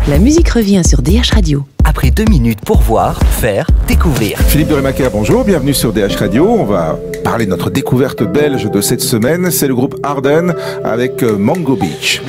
La musique revient sur DH Radio. Après 2 minutes pour voir, faire, découvrir. Philippe de Rémaker, bonjour, bienvenue sur DH Radio. On va parler de notre découverte belge de cette semaine. C'est le groupe Arden avec Mango Beach.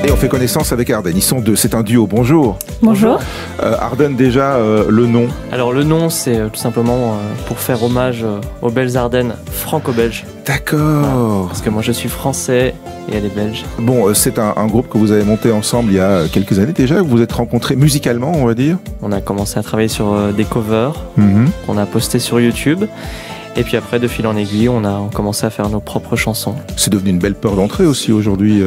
Et on fait connaissance avec Arden. Ils sont deux, c'est un duo. Bonjour. Bonjour. Arden, déjà, le nom. Alors le nom, c'est tout simplement pour faire hommage aux belles Ardennes franco-belges. D'accord. Parce que moi je suis français et elle est belge. Bon, c'est un groupe que vous avez monté ensemble il y a quelques années déjà. Vous vous êtes rencontrés musicalement, on va dire. On a commencé à travailler sur des covers qu'on a postés sur YouTube. Et puis après, de fil en aiguille, on a commencé à faire nos propres chansons. C'est devenu une belle porte d'entrée aussi aujourd'hui.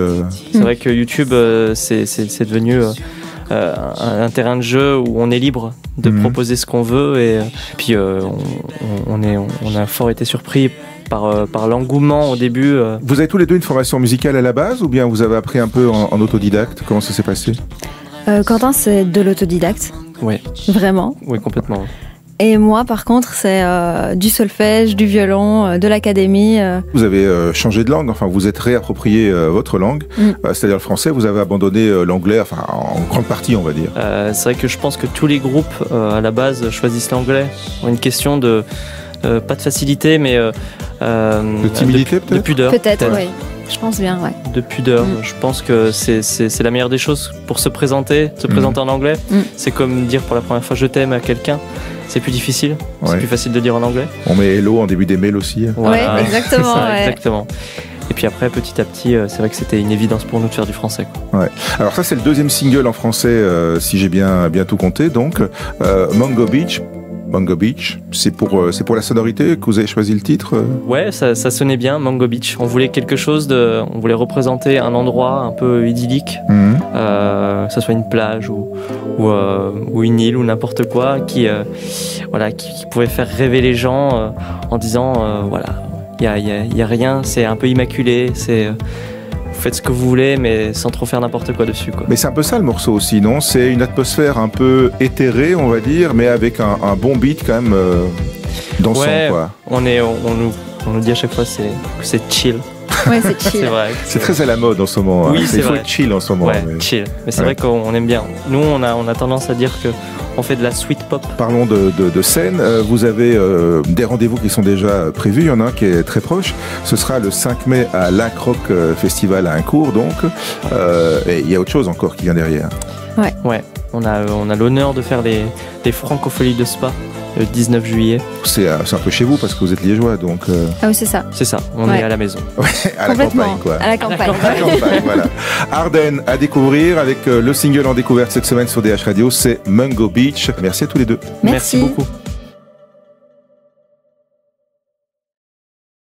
C'est vrai que YouTube, c'est devenu un terrain de jeu où on est libre de proposer ce qu'on veut. Et puis on a fort été surpris par l'engouement au début. Vous avez tous les deux une formation musicale à la base ou bien vous avez appris un peu en autodidacte? Comment ça s'est passé? Quentin, c'est de l'autodidacte. Oui. Vraiment? Oui, complètement. Et moi, par contre, c'est du solfège, du violon, de l'académie. Vous avez changé de langue, enfin vous êtes réapproprié votre langue, c'est-à-dire le français, vous avez abandonné l'anglais, enfin en grande partie on va dire. C'est vrai que je pense que tous les groupes à la base choisissent l'anglais pour une question de, pas de facilité, mais de timidité peut-être. De pudeur. Peut-être, oui. Je pense bien, ouais. De pudeur. Je pense que c'est la meilleure des choses pour se présenter en anglais. C'est comme dire pour la première fois je t'aime à quelqu'un. C'est plus difficile, c'est plus facile de dire en anglais. On met hello en début des mails aussi. Voilà, exactement. Ça, exactement. Et puis après, petit à petit, c'est vrai que c'était une évidence pour nous de faire du français. Ouais. Alors ça, c'est le deuxième single en français, si j'ai bien tout compté. Donc, Mango Beach. Mango Beach, c'est pour la sonorité que vous avez choisi le titre? Ouais, ça sonnait bien, Mango Beach. On voulait quelque chose on voulait représenter un endroit un peu idyllique, que ce soit une plage ou une île ou n'importe quoi, qui pouvait faire rêver les gens en disant il y a rien, c'est un peu immaculé, vous faites ce que vous voulez, mais sans trop faire n'importe quoi dessus, quoi. Mais c'est un peu ça le morceau aussi, non? C'est une atmosphère un peu éthérée, on va dire, mais avec un bon beat quand même dansant, quoi. On nous dit à chaque fois que c'est chill. Ouais, c'est chill. C'est vrai. C'est très à la mode en ce moment. Oui, c'est vrai. Il faut être chill en ce moment. Ouais, chill. Mais c'est vrai qu'on aime bien. Nous, on a tendance à dire que on fait de la sweet pop. Parlons de scène. Vous avez des rendez-vous qui sont déjà prévus. Il y en a un qui est très proche. Ce sera le 5 mai à l'Ac Rock Festival à Incourt, donc. Et il y a autre chose encore qui vient derrière. Ouais. On a l'honneur de faire les Francopholies de Spa le 19 juillet. C'est un peu chez vous parce que vous êtes liégeois, donc. Ah oui, c'est ça. C'est ça. On est à la maison. Ouais, à la campagne, quoi. À la campagne. Voilà. Arden à découvrir avec le single en découverte cette semaine sur DH Radio, c'est Mango Beach. Merci à tous les deux. Merci beaucoup.